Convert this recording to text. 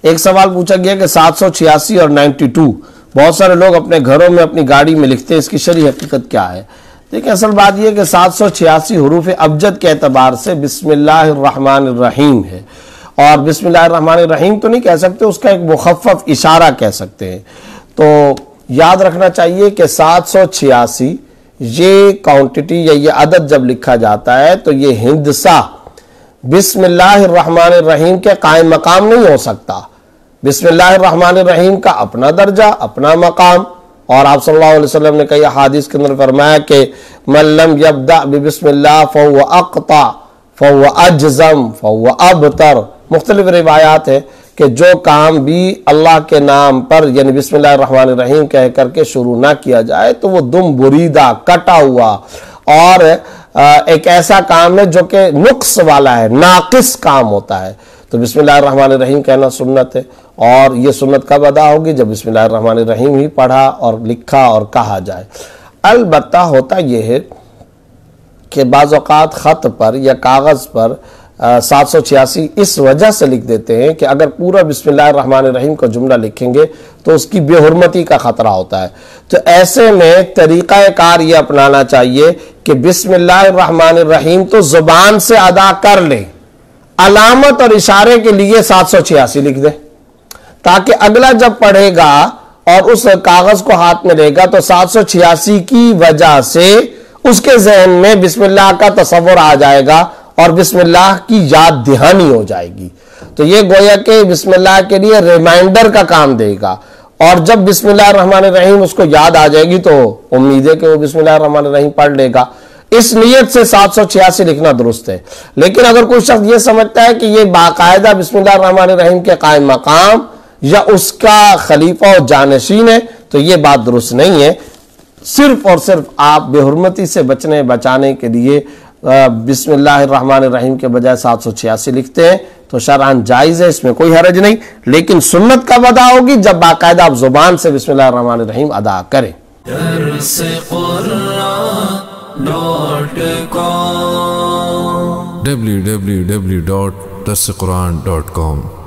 ایک سوال پوچھا گیا کہ 786 اور 92 بہت سارے لوگ اپنے گھروں میں اپنی گاڑی میں لکھتے ہیں، اس کی شرعی حقیقت کیا ہے؟ دیکھیں اصل بات یہ کہ 786 حروف ابجد کے اعتبار سے بسم اللہ الرحمن الرحیم ہے، اور بسم اللہ الرحمن الرحیم تو نہیں کہہ سکتے، اس کا ایک مخفف اشارہ کہہ سکتے ہیں۔ تو یاد رکھنا چاہیے کہ 786 یہ کوانٹٹی یا یہ عدد جب لکھا جاتا ہے تو یہ ہندسہ بسم اللہ الرحمن الرحیم کے قائم مقام نہیں ہو سکتا۔ بسم اللہ الرحمن الرحیم کا اپنا درجہ، اپنا مقام، اور آپ صلی اللہ علیہ وسلم نے کئی حدیث کے اندر فرمایا کہ من لم یبدأ بسم اللہ فهو اقطع فهو اجزم فهو ابتر۔ مختلف روایات ہیں کہ جو کام بھی اللہ کے نام پر یعنی بسم اللہ الرحمن الرحیم کہہ کر کے شروع نہ کیا جائے تو وہ دم بریدہ، کٹا ہوا اور ایک ایسا کام ہے جو کہ نقص والا ہے، ناقص کام ہوتا ہے۔ تو بسم اللہ الرحمن الرحیم کہنا سنت ہے، اور یہ سنت کب ادا ہوگی؟ جب بسم اللہ الرحمن الرحیم ہی پڑھا اور لکھا اور کہا جائے۔ البتہ ہوتا یہ ہے کہ بعض اوقات خط پر یا کاغذ پر 786 اس وجہ سے لکھ دیتے ہیں کہ اگر پورا بسم اللہ الرحمن الرحیم کا جملہ لکھیں گے تو اس کی بے حرمتی کا خطرہ ہوتا ہے۔ تو ایسے میں طریقہ کار یہ اپنانا چاہیے کہ بسم اللہ الرحمن الرحیم تو زبان سے ادا کر لیں، علامت اور اشارے کے لیے 786 لکھ دیں، تاکہ اگلا جب پڑھے گا اور اس کاغذ کو ہاتھ میں لے گا تو 786 کی وجہ سے اس کے ذہن میں بسم اللہ کا تصور آ جائے گا اور بسم اللہ کی یاد دہانی ہو جائے گی۔ تو یہ گویا کہ بسم اللہ کے لیے ریمائنڈر کا کام دے گا، اور جب بسم اللہ الرحمن الرحیم اس کو یاد آ جائے گی تو امید ہے کہ وہ بسم اللہ الرحمن الرحیم پڑھ لے گا۔ اس نیت سے 786 لکھنا درست ہے۔ لیکن اگر کوئی شخص یہ سمجھتا ہے کہ یہ باقاعدہ بسم اللہ الرحمن الرحیم کے قائم مقام یا اس کا خلیفہ و جانشین ہے تو یہ بات درست نہیں ہے۔ صرف اور صرف آپ بے حرمتی سے بچانے کے لیے بسم اللہ الرحمن الرحیم کے بجائے 786 لکھتے ہیں تو شرعاً جائز ہے، اس میں کوئی حرج نہیں۔ لیکن سنت کب ادا ہوگی؟ جب باقاعدہ آپ زبان سے بسم اللہ الرحمن الرحیم ادا کریں۔ www.darsequran.com